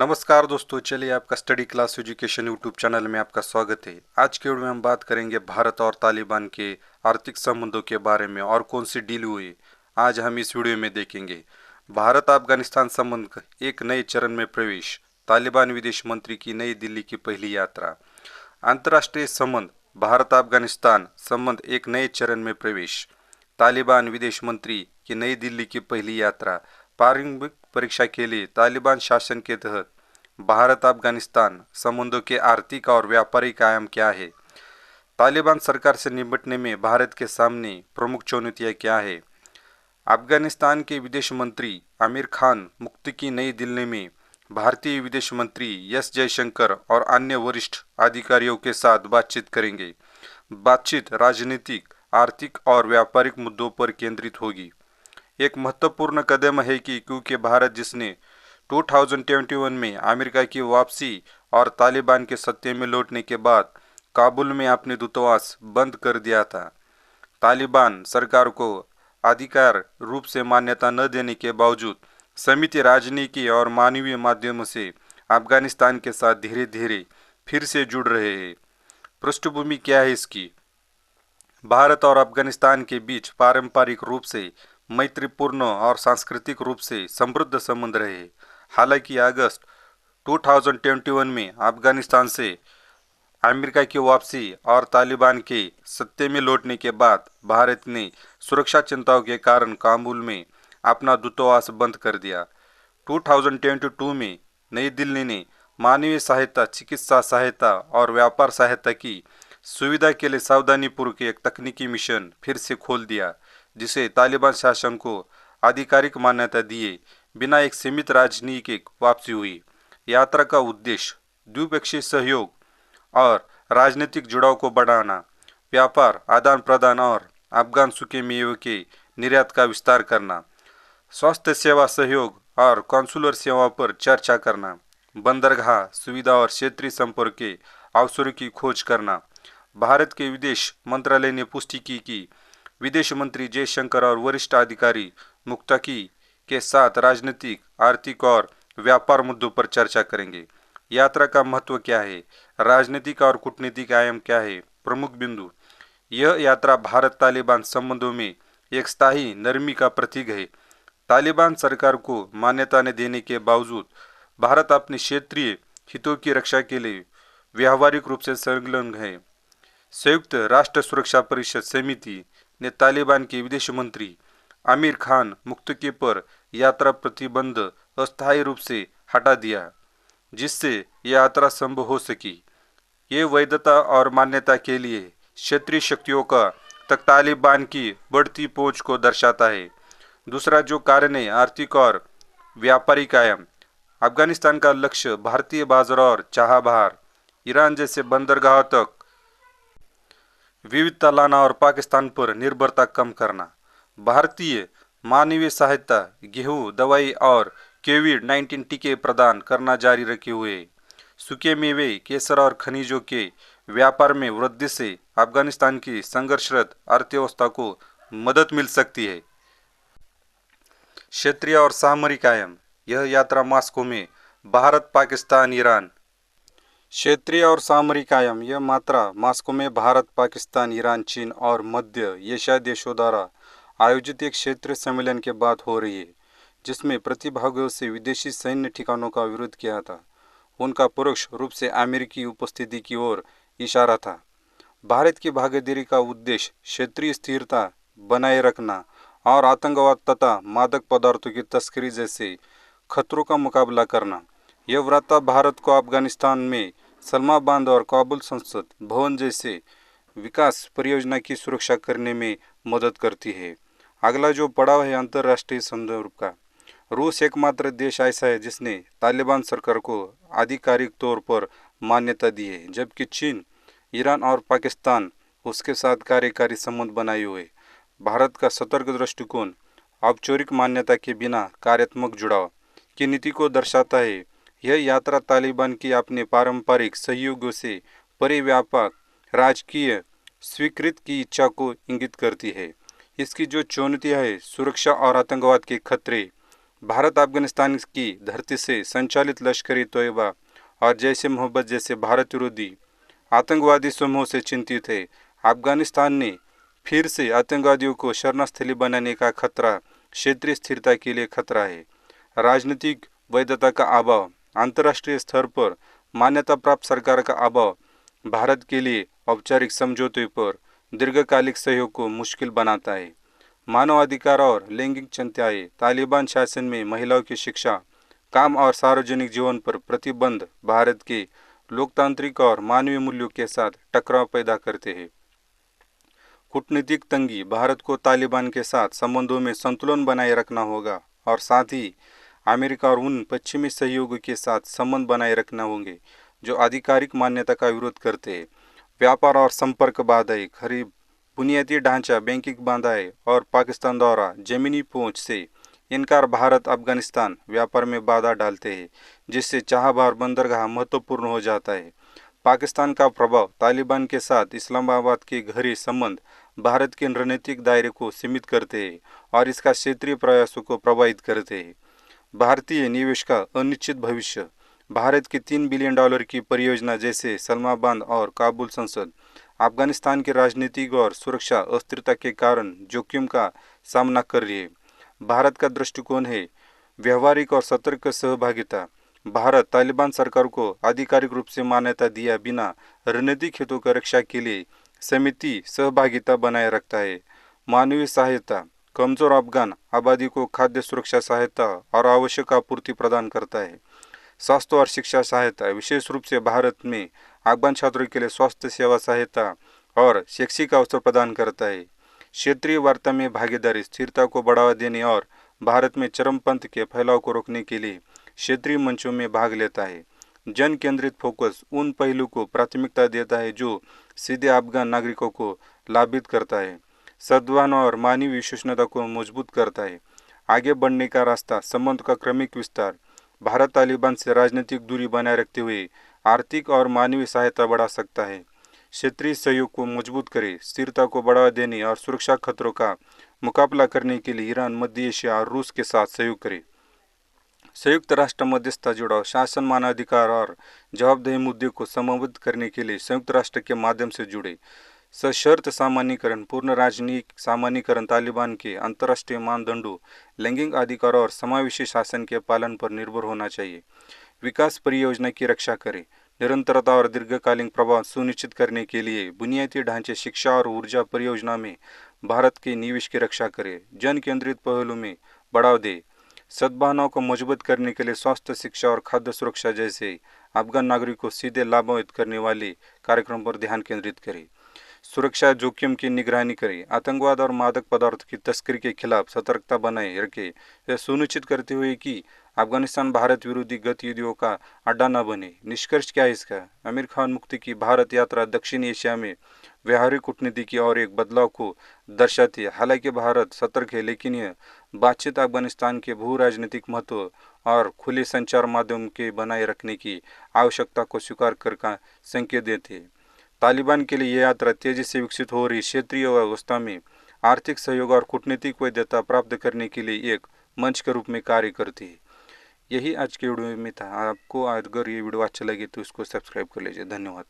नमस्कार दोस्तों, चलिए आपका study class education YouTube channel में आपका स्वागत है। आज के वीडियो में हम बात करेंगे भारत और तालिबान के आर्थिक संबंधों के बारे में और कौन सी डील हुई आज हम इस वीडियो में देखेंगे। भारत अफगानिस्तान संबंध का एक नए चरण में प्रवेश, तालिबान विदेश मंत्री की नई दिल्ली की पहली यात्रा। अंतर्राष्ट्रीय संबंध, भारत अफगानिस्तान संबंध एक नए चरण में प्रवेश, तालिबान विदेश मंत्री की नई दिल्ली की पहली यात्रा। प्रारंभिक परीक्षा के लिए तालिबान शासन के तहत भारत अफगानिस्तान संबंधों के आर्थिक और व्यापारिक आयाम क्या है। तालिबान सरकार से निपटने में भारत के सामने प्रमुख चुनौतियां क्या है। अफगानिस्तान के विदेश मंत्री आमिर खान मुफ्ती की नई दिल्ली में भारतीय विदेश मंत्री एस जयशंकर और अन्य वरिष्ठ अधिकारियों के साथ बातचीत करेंगे। बातचीत राजनीतिक, आर्थिक और व्यापारिक मुद्दों पर केंद्रित होगी। एक महत्वपूर्ण कदम है क्योंकि भारत जिसने 2021 में अमेरिका की वापसी और तालिबान के सत्ते में लौटने के बाद काबुल में अपने दूतावास बंद कर दिया था। तालिबान सरकार को अधिकार रूप से मान्यता न देने के बावजूद समिति राजनीतिक और मानवीय माध्यमों से अफगानिस्तान के साथ धीरे धीरे फिर से जुड़ रहे हैं। पृष्ठभूमि क्या है इसकी? भारत और अफगानिस्तान के बीच पारंपरिक रूप से मैत्रीपूर्ण और सांस्कृतिक रूप से समृद्ध संबंध रहे। हालांकि अगस्त 2021 में अफगानिस्तान से अमेरिका की वापसी और तालिबान के सत्ते में लौटने के बाद भारत ने सुरक्षा चिंताओं के कारण काबुल में अपना दूतावास बंद कर दिया। 2022 में नई दिल्ली ने मानवीय सहायता, चिकित्सा सहायता और व्यापार सहायता की सुविधा के लिए सावधानीपूर्वक एक तकनीकी मिशन फिर से खोल दिया, जिसे तालिबान शासन को आधिकारिक मान्यता दिए बिना एक सीमित राजनीतिक वापसी हुई। यात्रा का उद्देश्य द्विपक्षीय सहयोग और राजनीतिक जुड़ाव को बढ़ाना, व्यापार आदान प्रदान और अफगान सूखे मेवे के निर्यात का विस्तार करना, स्वास्थ्य सेवा सहयोग और कॉन्सुलर सेवा पर चर्चा करना, बंदरगाह सुविधा और क्षेत्रीय संपर्क के अवसरों की खोज करना। भारत के विदेश मंत्रालय ने पुष्टि की कि विदेश मंत्री जयशंकर और वरिष्ठ अधिकारी मुत्तकी के साथ राजनीतिक, आर्थिक और व्यापार मुद्दों पर चर्चा करेंगे। यात्रा का महत्व क्या है? राजनीतिक और कूटनीतिक आयाम क्या है? प्रमुख बिंदु। यह यात्रा भारत तालिबान संबंधों में एक स्थायी नरमी का प्रतीक है। तालिबान सरकार को मान्यता न देने के बावजूद भारत अपने क्षेत्रीय हितों की रक्षा के लिए व्यावहारिक रूप से संलग्न है। संयुक्त राष्ट्र सुरक्षा परिषद समिति ने तालिबान के विदेश मंत्री आमिर खान मुत्तकी पर यात्रा प्रतिबंध अस्थायी रूप से हटा दिया, जिससे यह यात्रा संभव हो सकी। ये वैधता और मान्यता के लिए क्षेत्रीय शक्तियों का तक तालिबान की बढ़ती पहुंच को दर्शाता है। दूसरा जो कारण है, आर्थिक और व्यापारिक आयाम। अफगानिस्तान का लक्ष्य भारतीय बाजार और चाबहार, ईरान जैसे बंदरगाह तक विविधता लाना और पाकिस्तान पर निर्भरता कम करना। भारतीय मानवीय सहायता, गेहूं, दवाई और कोविड-19 टीके प्रदान करना जारी रखे हुए। सूखे मेवे, केसर और खनिजों के व्यापार में वृद्धि से अफगानिस्तान की संघर्षरत अर्थव्यवस्था को मदद मिल सकती है। क्षेत्रीय और सामरिक आयाम। यह यात्रा मॉस्को में भारत, पाकिस्तान, ईरान। क्षेत्रीय और सामरिक आयाम। यह मात्रा मॉस्को में भारत, पाकिस्तान, ईरान, चीन और मध्य एशिया देशों द्वारा आयोजित एक क्षेत्रीय सम्मेलन के बाद हो रही है, जिसमें प्रतिभागियों से विदेशी सैन्य ठिकानों का विरोध किया था। उनका परोक्ष रूप से अमेरिकी उपस्थिति की ओर इशारा था। भारत की भागीदारी का उद्देश्य क्षेत्रीय स्थिरता बनाए रखना और आतंकवाद तथा मादक पदार्थों की तस्करी जैसे खतरों का मुकाबला करना। यह वार्ता भारत को अफगानिस्तान में सलमा बांध और काबुल संसद भवन जैसे विकास परियोजना की सुरक्षा करने में मदद करती है। अगला जो पड़ाव है अंतर्राष्ट्रीय संदर्भ का। रूस एकमात्र देश ऐसा है जिसने तालिबान सरकार को आधिकारिक तौर पर मान्यता दी है, जबकि चीन, ईरान और पाकिस्तान उसके साथ कार्यकारी संबंध बनाए हुए। भारत का सतर्क दृष्टिकोण औपचारिक मान्यता के बिना कार्यात्मक जुड़ाव की नीति को दर्शाता है। यह यात्रा तालिबान की अपने पारंपरिक सहयोगियों से परे व्यापक राजकीय स्वीकृति की इच्छा को इंगित करती है। इसकी जो चुनौतियां है, सुरक्षा और आतंकवाद के खतरे, भारत अफगानिस्तान की धरती से संचालित लश्कर-ए तोयबा और जैश-ए-मोहम्मद जैसे भारत विरोधी आतंकवादी समूहों से चिंतित है। अफगानिस्तान ने फिर से आतंकवादियों को शरणस्थली बनाने का खतरा क्षेत्रीय स्थिरता के लिए खतरा है। राजनीतिक वैधता का अभाव, अंतर्राष्ट्रीय स्तर पर मान्यता प्राप्त सरकार का अभाव भारत के लिए औपचारिक समझौते पर दीर्घकालिक सहयोग को मुश्किल बनाता है। मानवाधिकार और लैंगिक चिंताएं, तालिबान शासन में महिलाओं की शिक्षा, काम और सार्वजनिक जीवन पर प्रतिबंध भारत के लोकतांत्रिक और मानवीय मूल्यों के साथ टकराव पैदा करते हैं। कूटनीतिक तंगी, भारत को तालिबान के साथ संबंधों में संतुलन बनाए रखना होगा और साथ ही अमेरिका और उन पश्चिमी सहयोगी के साथ संबंध बनाए रखना होंगे जो आधिकारिक मान्यता का विरोध करते हैं। व्यापार और संपर्क बाधाएं, खरीब बुनियादी ढांचा, बैंकिंग बाधाएं और पाकिस्तान द्वारा जमीनी पहुंच से इनकार भारत अफगानिस्तान व्यापार में बाधा डालते हैं, जिससे चाबहार बंदरगाह महत्वपूर्ण हो जाता है। पाकिस्तान का प्रभाव, तालिबान के साथ इस्लामाबाद के गहरे संबंध भारत के रणनीतिक दायरे को सीमित करते हैं और इसका क्षेत्रीय प्रयासों को प्रभावित करते हैं। भारतीय निवेश का अनिश्चित भविष्य, भारत की $3 बिलियन की परियोजना जैसे सलमा बांध और काबुल संसद अफगानिस्तान की राजनीतिक और सुरक्षा अस्थिरता के कारण जोखिम का सामना कर रही है। भारत का दृष्टिकोण है व्यवहारिक और सतर्क सहभागिता। भारत तालिबान सरकार को आधिकारिक रूप से मान्यता दिया बिना रणनीतिक हितों की रक्षा के लिए समिति सहभागिता बनाए रखता है। मानवीय सहायता, कमजोर अफगान आबादी को खाद्य सुरक्षा सहायता और आवश्यक आपूर्ति प्रदान करता है। स्वास्थ्य और शिक्षा सहायता, विशेष रूप से भारत में अफगान छात्रों के लिए स्वास्थ्य सेवा सहायता और शैक्षिक अवसर प्रदान करता है। क्षेत्रीय वार्ता में भागीदारी, स्थिरता को बढ़ावा देने और भारत में चरमपंथ के फैलाव को रोकने के लिए क्षेत्रीय मंचों में भाग लेता है। जन केंद्रित फोकस उन पहलू को प्राथमिकता देता है जो सीधे अफगान नागरिकों को लाभित करता है। सद्भावना और मानवीय विश्वसनीयता को मजबूत करता है। आगे बढ़ने का रास्ता, संबंध का क्रमिक विस्तार, भारत तालिबान से राजनीतिक दूरी बनाए रखते हुए आर्थिक और मानवीय सहायता बढ़ा सकता है। क्षेत्रीय सहयोग को मजबूत करे, स्थिरता को बढ़ावा देने और सुरक्षा खतरों का मुकाबला करने के लिए ईरान, मध्य एशिया और रूस के साथ सहयोग करे। संयुक्त राष्ट्र मध्यस्थता जुड़ाव, शासन, मानवाधिकार और जवाबदेही मुद्दे को समन्वित करने के लिए संयुक्त राष्ट्र के माध्यम से जुड़े। सशर्त सामान्यीकरण, पूर्ण राजनीतिक सामान्यीकरण तालिबान के अंतर्राष्ट्रीय मानदंडों, लैंगिक अधिकार और समावेशी शासन के पालन पर निर्भर होना चाहिए। विकास परियोजना की रक्षा करें, निरंतरता और दीर्घकालीन प्रभाव सुनिश्चित करने के लिए बुनियादी ढांचे, शिक्षा और ऊर्जा परियोजना में भारत के निवेश की रक्षा करें। जन केंद्रित पहलू में बढ़ावा दे, सद्भावनाओं को मजबूत करने के लिए स्वास्थ्य, शिक्षा और खाद्य सुरक्षा जैसे अफगान नागरिकों को सीधे लाभान्वित करने वाले कार्यक्रम पर ध्यान केंद्रित करें। सुरक्षा जोखिम की निगरानी करें, आतंकवाद और मादक पदार्थों की तस्करी के खिलाफ सतर्कता बनाए रखें। यह सुनिश्चित करते हुए कि अफगानिस्तान भारत विरोधी गतिविधियों का अड्डा न बने। निष्कर्ष क्या है इसका? आमिर खान मुफ्ती की भारत यात्रा दक्षिण एशिया में व्यावहारिक कूटनीति की और एक बदलाव को दर्शाती है। हालांकि भारत सतर्क है, लेकिन यह बातचीत अफगानिस्तान के भू राजनीतिक महत्व और खुले संचार माध्यम के बनाए रखने की आवश्यकता को स्वीकार कर का संकेत देते हैं। तालिबान के लिए यह यात्रा तेजी से विकसित हो रही क्षेत्रीय व्यवस्था में आर्थिक सहयोग और कूटनीतिक वैधता प्राप्त करने के लिए एक मंच के रूप में कार्य करती है। यही आज के वीडियो में था। आपको अगर ये वीडियो अच्छा लगे तो इसको सब्सक्राइब कर लीजिए। धन्यवाद।